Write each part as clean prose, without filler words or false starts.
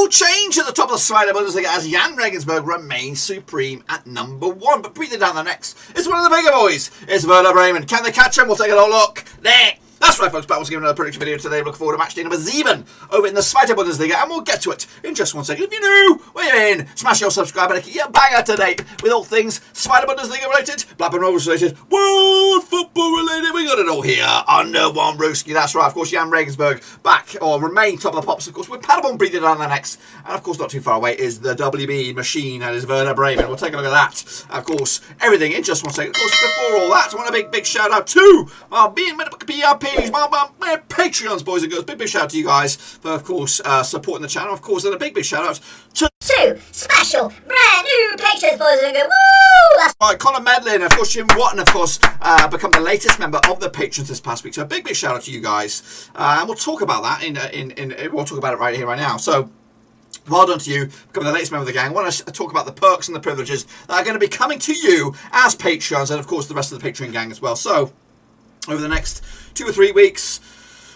Small change at the top of the Zweite Bundesliga as Jahn Regensburg remains supreme at number 1. But breathing down the next is one of the bigger boys. It's Werder Bremen. Can they catch him? We'll take a little look. There. That's right, folks. Battle's giving another prediction video today. Looking forward to match day number 7 over in the Zweite Bundesliga, and we'll get to it in just 1 second. If you're new, where you're in, smash your subscribe button, keep your bang up to date with all things Zweite Bundesliga related, Blackburn Rovers related, world football related. We got it all here under one brewski. That's right. Of course, Jahn Regensburg back or remain top of the pops. Of course, with Paderborn breathing down the necks, and of course, not too far away is the WB machine that is Werder Bremen. We'll take a look at that. Of course, everything in just 1 second. Of course, before all that, I want a big shout out to being PRPs, my Patreons, boys and girls. Big shout out to you guys for, of course, supporting the channel. Of course, and a big shout out to two special brand new patrons, boys and girls. Woo! That's right, Connor Medlin, of course, Jim Watton, of course, become the latest member of the patrons this past week. So a big shout out to you guys, and we'll talk about that we'll talk about it right here, right now. So, well done to you, becoming the latest member of the gang. I want to talk about the perks and the privileges that are going to be coming to you as Patreons, and of course the rest of the Patreon gang as well. So, over the next 2 or 3 weeks,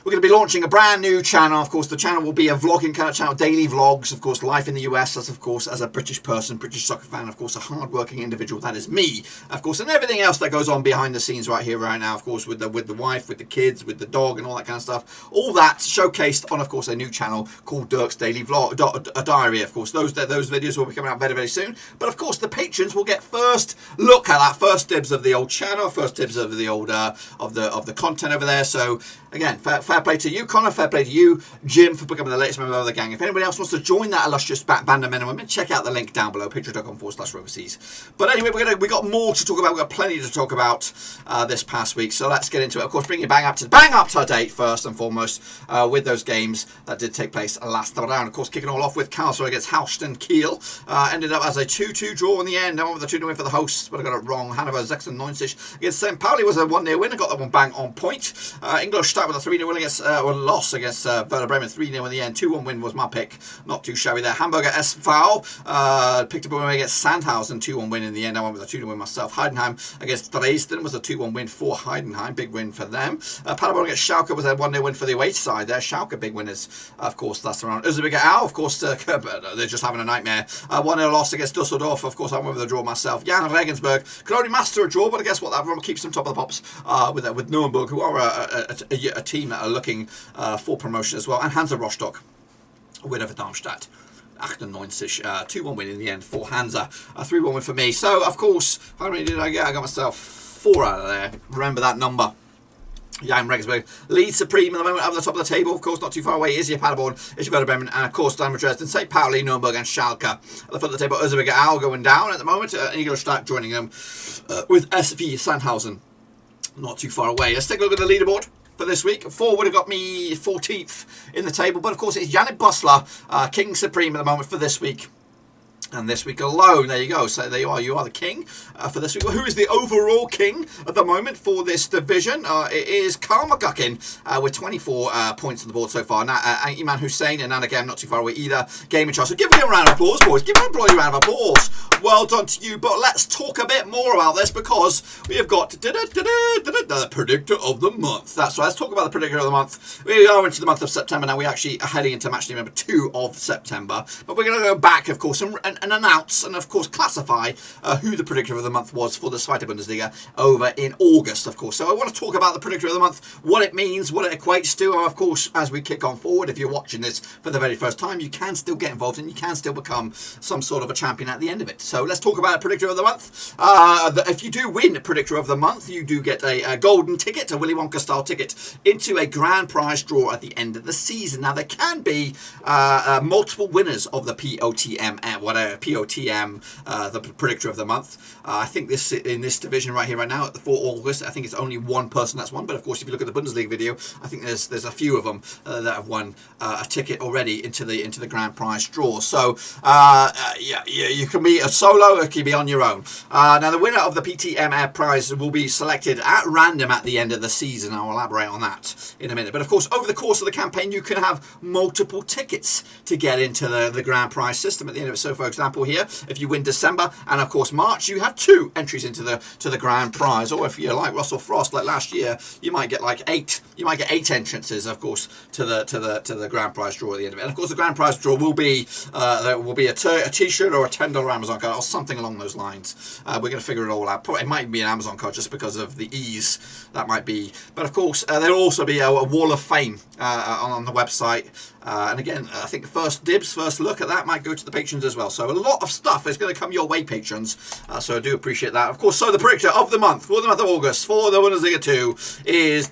we're going to be launching a brand new channel. Of course, the channel will be a vlogging kind of channel, daily vlogs, of course, life in the US, as of course, as a British person, British soccer fan, of course, a hard-working individual, that is me, of course, and everything else that goes on behind the scenes right here, right now, of course, with the wife, with the kids, with the dog, and all that kind of stuff. All that showcased on, of course, a new channel called Dirk's Daily Vlog, a diary, of course. Those videos will be coming out very, very soon. But, of course, the patrons will get first look at that, first dibs of the old channel, first dibs of the old, of the content over there. So, again, fair play to you, Connor. Fair play to you, Jim, for becoming the latest member of the gang. If anybody else wants to join that illustrious band of men and women, check out the link down below, patreon.com/overseas. But anyway, we got more to talk about. We've got plenty to talk about this past week. So let's get into it. Of course, bring you bang up to date first and foremost with those games that did take place last round. Of course, kicking all off with Karlsruher against Holstein Kiel. Ended up as a 2-2 draw in the end. I went with a 2-0 win for the hosts, but I got it wrong. Hannover 96 against St. Pauli was a 1-0 win. I got that one bang on point. Ingolstadt with a 3-0 win against loss against Werder Bremen, 3-0 in the end. 2-1 win was my pick. Not too shabby there. Hamburger SV picked up a win against Sandhausen, 2-1 win in the end. I went with a 2-0 win myself. Heidenheim against Dresden was a 2-1 win for Heidenheim. Big win for them. Paderborn against Schalke was a 1-0 win for the away side there. Schalke big winners, of course, that's around. Erzgebirge Aue, of course, they're just having a nightmare. 1-0 loss against Düsseldorf. Of course, I went with a draw myself. Jahn Regensburg could only master a draw, but I guess what, that keeps them top of the pops with Nürnberg, who are a team that are looking for promotion as well. And Hansa Rostock, a winner for Darmstadt. 98, 2-1 win in the end for Hansa. A 3-1 win for me. So, of course, how many did I get? I got myself 4 out of there. Remember that number. Jahn Regensburg leads supreme at the moment, up the top of the table. Of course, not too far away is your Paderborn, is your Werder Bremen, and of course, Dynamo, Dresden, St. Pauli, Nürnberg, and Schalke. At the foot of the table, Erzgebirge Aue going down at the moment. Ingolstadt joining them with SV Sandhausen not too far away. Let's take a look at the leaderboard for this week. 4 would have got me 14th in the table, but of course, it's Yannick Bossler, King Supreme at the moment for this week. And this week alone, there you go. So there you are the king for this week. Well, who is the overall king at the moment for this division? It is Karl McGuckin with 24 points on the board so far. Now, Iman Hussein and Nana Game not too far away either. Game in charge. So give me a round of applause, boys. Give me a round of applause. Well done to you. But let's talk a bit more about this because we have got the predictor of the month. That's right. Let's talk about the predictor of the month. We are into the month of September now. We actually are heading into match day number 2 of September. But we're going to go back, of course, and announce and of course classify who the predictor of the month was for the Zweite Bundesliga over in August, of course. So I want to talk about the predictor of the month, what it means, what it equates to, and of course as we kick on forward, if you're watching this for the very first time, you can still get involved and you can still become some sort of a champion at the end of it. So let's talk about predictor of the month. If you do win predictor of the month, you do get a golden ticket, a Willy Wonka style ticket into a grand prize draw at the end of the season. Now there can be multiple winners of the POTM, the predictor of the month. I think this in this division right here, right now, for August, I think it's only one person that's won. But of course, if you look at the Bundesliga video, I think there's a few of them that have won a ticket already into the grand prize draw. So you can be a solo, it can be on your own. Now the winner of the PTM prize will be selected at random at the end of the season. I'll elaborate on that in a minute. But of course, over the course of the campaign, you can have multiple tickets to get into the grand prize system at the end of it. So folks, example here. If you win December and of course March, you have 2 entries into the grand prize. Or if you're like Russell Frost, like last year, you might get like 8. You might get 8 entrances, of course, to the grand prize draw at the end of it. And of course, the grand prize draw will be a T-shirt or a $10 Amazon card or something along those lines. We're going to figure it all out. Probably it might be an Amazon card just because of the ease that might be. But of course, there'll also be a wall of fame on the website. And again, I think first look at that might go to the patrons as well. So a lot of stuff is going to come your way, patrons. So I do appreciate that. Of course, so the predictor of the month for the month of August for the Bundesliga 2 is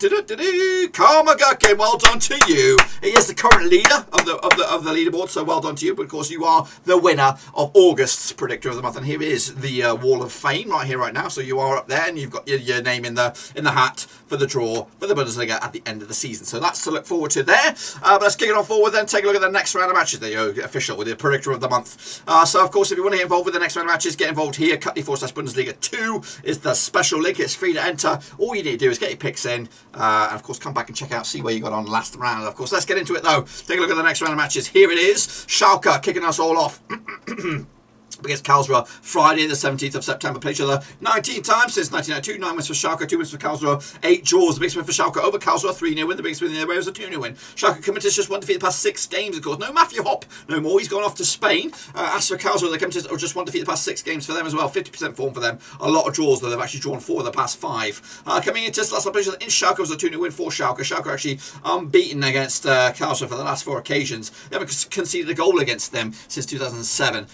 Karl McGurkin. Well done to you. He is the current leader of the leaderboard. So well done to you. But of course, you are the winner of August's predictor of the month. And here is the wall of fame right here, right now. So you are up there, and you've got your name in the hat for the draw for the Bundesliga at the end of the season. So that's to look forward to there. But let's kick it on forward then. Take a look at the next round of matches. There you go, official with the predictor of the month. So of course, if you want to get involved with the next round of matches, get involved here. cut.d/Bundesliga 2 is the special link. It's free to enter. All you need to do is get your picks in, and of course come back and check out, see where you got on last round. Of course, let's get into it though. Take a look at the next round of matches. Here it is. Schalke kicking us all off. Against Karlsruher, Friday the 17th of September. Played each other 19 times since 1992. 9 wins for Schalke, 2 wins for Karlsruher, 8 draws. The biggest win for Schalke over Karlsruher, 3-0 win. The biggest win in the way was a 2-0 win. Schalke committed just 1 defeat the past 6 games, of course. No Matthew Hopp, no more. He's gone off to Spain. As for Karlsruher, they committed just 1 defeat the past 6 games for them as well. 50% form for them. A lot of draws, though. They've actually drawn 4 of the past 5. Coming into this last competition in Schalke was a 2-0 win for Schalke. Schalke actually unbeaten against Karlsruher for the last 4 occasions. They haven't conceded a goal against them since 2007.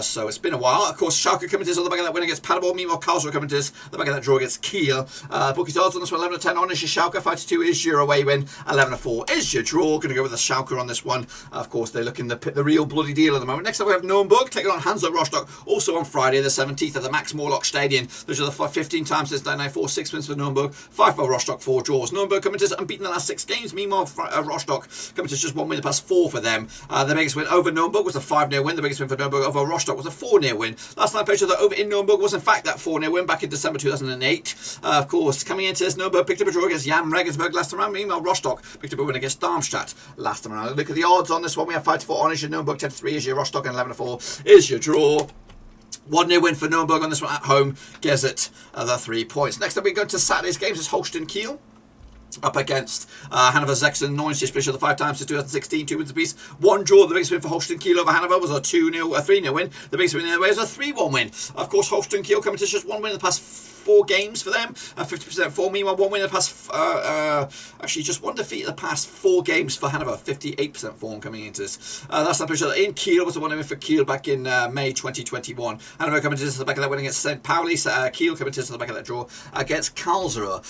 So it's been a while. Of course, Schalke commenters on the back of that win against Paderborn. Meanwhile, Karlsruhe commenters on the back of that draw against Kiel. Bookies odds on this one, 11-10 on is your Schalke. 5-2 is your away win. 11-4 is your draw. Going to go with the Schalke on this one. Of course, they're looking the real bloody deal at the moment. Next up, we have Nürnberg taking on Hansa Rostock. Also on Friday, the 17th at the Max Morlock Stadium. Those are the 15 times since 1994. 6 wins for Nürnberg. 5 for Rostock. 4 draws. Nürnberg commenters unbeaten the last 6 games. Meanwhile, Rostock commenters just 1 win the past 4 for them. The biggest win over Nürnberg was a 5-0 win. The biggest win for Nürnberg over Rostock was a 4-0 win. Last time played over in Nürnberg was in fact that 4-0 win back in December 2008. Of course, coming into this, Nürnberg picked up a draw against Jahn Regensburg last time around. Meanwhile, Rostock picked up a win against Darmstadt last time around. Look at the odds on this one. We have 5-4 on is your Nürnberg, 10-3 is your Rostock, and 11-4 is your draw. 1-0 win for Nürnberg on this one at home. Gives it the 3 points. Next up, we go to Saturday's games. It's Holstein Kiel up against Hannover 96, 90 split the 5 times since 2016, 2 wins apiece, 1 draw. The biggest win for Holstein Kiel over Hannover was a 3-0 win. The biggest win in the way was a 3-1 win. Of course, Holstein Kiel coming to just 1 win in the past 4 games for them, 50% form. Meanwhile, 1 win in the past, actually just 1 defeat in the past 4 games for Hanover, 58% form coming into this. That's not picture in Kiel was the 1 win for Kiel back in May 2021. Hanover coming to this at the back of that win against St. Pauli. Kiel coming to this at the back of that draw against Karlsruhe.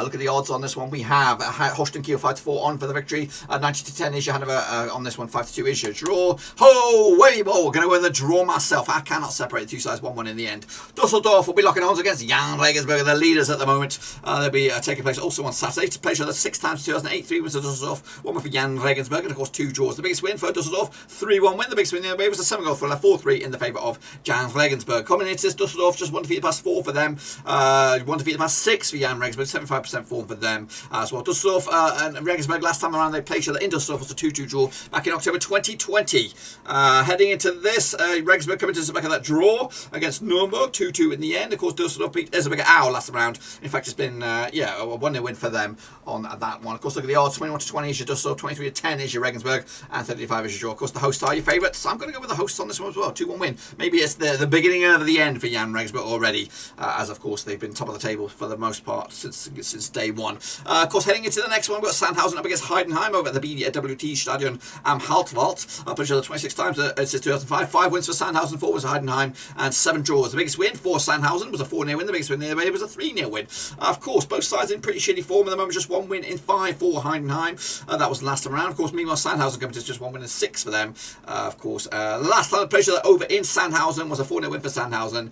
Look at the odds on this one. We have Holstein Kiel 5-4 on for the victory. 90-10 is your Hanover on this one. 5-2 is your draw. Oh, way more. We're going to win the draw myself. I cannot separate the 2 sides. 1-1 in the end. Dusseldorf will be locking arms against Jahn Regensburg, the leaders at the moment. They'll be taking place also on Saturday. To play each other 6 times 2008, 3 wins for Dusseldorf, 1 win for Jahn Regensburg, and of course 2 draws. The biggest win for Dusseldorf, 3-1 win. The biggest win in the way was a 7-goal thriller, 4-3 in the favour of Jahn Regensburg. Coming into this, Dusseldorf just 1 defeat the past 4 for them, 1 defeat the past 6 for Jahn Regensburg, 75% form for them as well. Dusseldorf and Regensburg last time around they played each other in Dusseldorf was a 2-2 draw back in October 2020. Heading into this, Regensburg coming to the back of that draw against Nürnberg, 2-2 in the end. Of course, Dusseldorf beat Erzgebirge Aue last round. In fact, it's been a 1-0 win for them on that one. Of course, look at the odds. 21-20 is your Dusseldorf, 23-10 is your Regensburg, and 35 is your draw. Of course, the hosts are your favourites. I'm going to go with the hosts on this one as well. 2-1 win. Maybe it's the beginning of the end for Jahn Regensburg already, as of course they've been top of the table for the most part since day one. Of course, heading into the next one, we've got Sandhausen up against Heidenheim over at the BWT Stadion am Haltwald. Up each other 26 times since 2005. 5 wins for Sandhausen, 4 wins for Heidenheim, and 7 draws. The biggest win for Sandhausen was a 4-0 win. The biggest win the other way was a 3-0 win. Of course, both sides in pretty shitty form at the moment. Just 1 win in 5 for Heidenheim. That was the last time around. Of course, meanwhile, Sandhausen coming to just 1 win in 6 for them. Of course, last time the played over in Sandhausen was a 4-0 win for Sandhausen.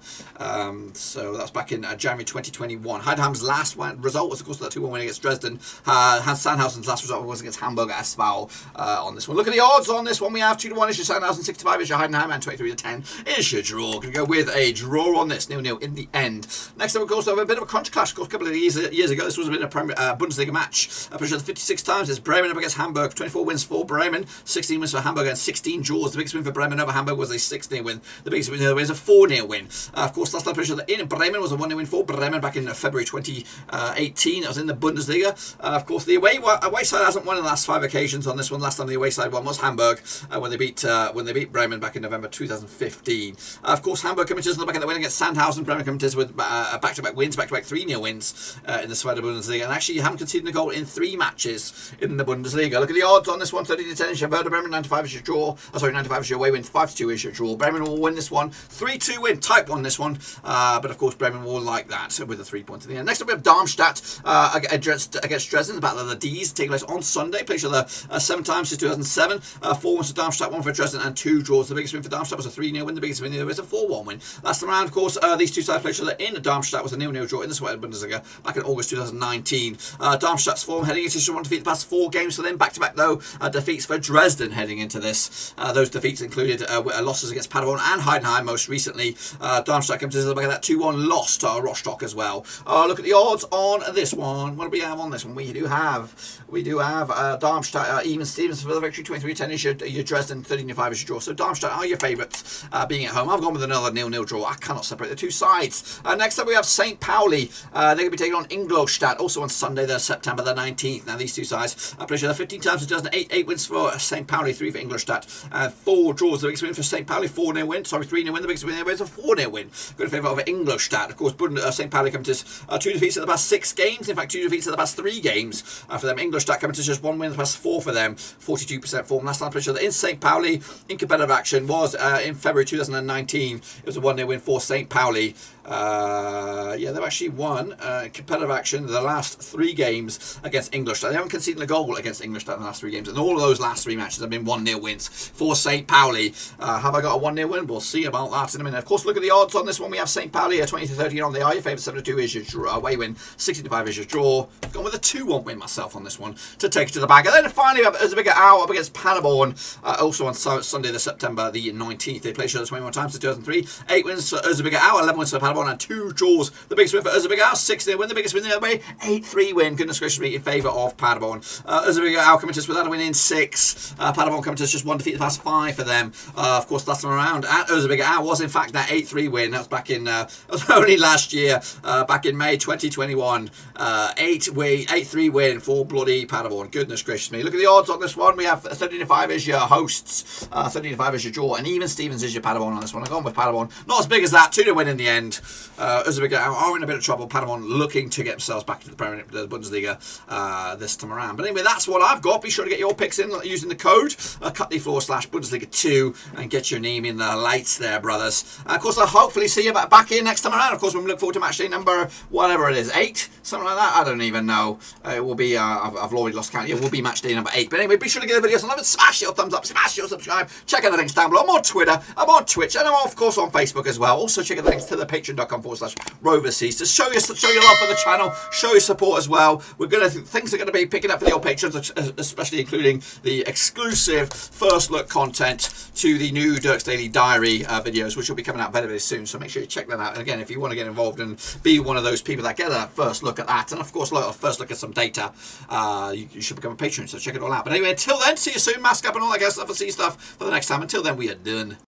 So that's back in January 2021. Heidenheim's last result was, of course, that 2-1 win against Dresden. Sandhausen's last result was against Hamburger SV on this one. Look at the odds on this one. We have 2-1 is your Sandhausen, 65 is your Heidenheim, and 23-10 is your draw. Going to go with a draw on this, 0-0 in the end. Next Next up, of course, we have a bit of a crunch clash. Of course, a couple of years ago, this was a bit of a Bundesliga match. Pretty sure 56 times. It's Bremen up against Hamburg. 24 wins for Bremen, 16 wins for Hamburg, and 16 draws. The biggest win for Bremen over Hamburg was a 6-0 win. The biggest win was a 4-0 win. Of course, last time pretty sure that in Bremen was a 1-0 win for Bremen back in February 2018. That was in the Bundesliga. Of course, the away side hasn't won in the last 5 occasions on this one. Last time the away side won was Hamburg when they beat Bremen back in November 2015. Of course, Hamburg coming to the back of the win against Sandhausen. Bremen coming to with back-to-back wins, back-to-back 3-0 wins in the Zweite Bundesliga. And actually, you haven't conceded a goal in 3 matches in the Bundesliga. Look at the odds on this one: 30-10 is your Werder Bremen, 95 is your draw. 95 is your away win, 5-2 is your draw. Bremen will win this one, 3-2 win. Type won this one, but of course Bremen will like that with the 3 points at the end. Next up we have Darmstadt against Dresden. The Battle of the D's taking place on Sunday. Played each other 7 times since 2007. 4 wins for Darmstadt, 1 for Dresden, and 2 draws. The biggest win for Darmstadt was a 3-0 win. The biggest win was a 4-1 win. Last time around, of course, these two sides played each other in Darmstadt. Was a 0-0 draw in the Zweite Bundesliga back in August 2019. Darmstadt's form heading into one defeat the past 4 games for them. Back-to-back though defeats for Dresden heading into this. Those defeats included losses against Paderborn and Heidenheim most recently. Darmstadt comes to the back of that 2-1 loss to Rostock as well. Look at the odds on this one. What do we have on this one? We do have Darmstadt even Stevens for the victory. 23-10 is your Dresden. 13-5 is your draw. So Darmstadt are your favourites being at home. I've gone with another 0-0 draw. I cannot separate the two sides. Next up we have St. Pauli. They're going to be taking on Ingolstadt also on Sunday, September the 19th. Now these two sides I play 15 times in 2008, 8 wins for St. Pauli, 3 for Ingolstadt, 4 draws. The biggest win for St. Pauli, 4-0 win. 3-0 win. The biggest win is a 4-0 win. Good in favour of Ingolstadt. Of course, St. Pauli come to 2 defeats in the past 6 games. In fact, 2 defeats in the past 3 games for them. Ingolstadt coming to just 1 win in the past 4 for them. 42% form. Last time I played in St. Pauli in competitive action was in February 2019. It was a 1-0 win for St. Pauli. They've actually won competitive action the last 3 games against Ingolstadt. They haven't conceded a goal against Ingolstadt in the last 3 games, and all of those last 3 matches have been 1-0 wins for St. Pauli. Have I got a 1-0 win? We'll see about that in a minute. Of course, look at the odds on this one. We have St. Pauli at 20-13 on. They are your favourite. 7-2 is your away win. 16-5 is your draw. Gone with a 2-1 win myself on this one to take it to the bag. And then finally, we have Erzgebirge Aue up against Paderborn. Also on Sunday, September the 19th. They played each other 21 times in 2003. 8 wins for Erzgebirge Aue, 11 wins for Paderborn, and 2 draws. The biggest win for Erzgebirge Aue, 6-0 win. The biggest win the other way, 8-3 win. Goodness gracious me, in favour of Paderborn. Erzgebirge Aue coming to us without a win in 6. Paderborn coming to us just 1 defeat the past 5 for them. Of course, last time around at Erzgebirge Aue was in fact that 8-3 win. That was back in that was only last year, back in May 2021. 8-3 win for bloody Paderborn. Goodness gracious me. Look at the odds on this one. We have 13-5 is your hosts, 13-5 is your draw, and even Stevens is your Paderborn on this one. I've gone with Paderborn. Not as big as that. 2-0 win in the end. Erzgebirge are in a bit of trouble. Paderborn looking to get themselves back into the Bundesliga this time around. But anyway, that's what I've got. Be sure to get your picks in using the code /Bundesliga2 and get your name in the lights there, brothers. Of course, I'll hopefully see you back here next time around. Of course, we look forward to match day number whatever it is, 8, something like that. I don't even know. It will be. I've already lost count. It will be match day number 8. But anyway, be sure to give the video some love and smash your thumbs up, smash your subscribe. Check out the links down below. I'm on Twitter. I'm on Twitch, and I'm of course on Facebook as well. Also, check out the links to the patreon.com/Roverseas to show your love for the channel, show your support as well. Things are gonna be picking up for the old patrons, especially including the exclusive first look content to the new Dirk's Daily Diary videos, which will be coming out very, very soon. So make sure you check that out. And again, if you want to get involved and be one of those people that get a first look at that, and of course, a first look at some data, you should become a patron. So check it all out. But anyway, until then, see you soon. Mask up and all that kind of stuff. I'll see you stuff for the next time. Until then, we are done.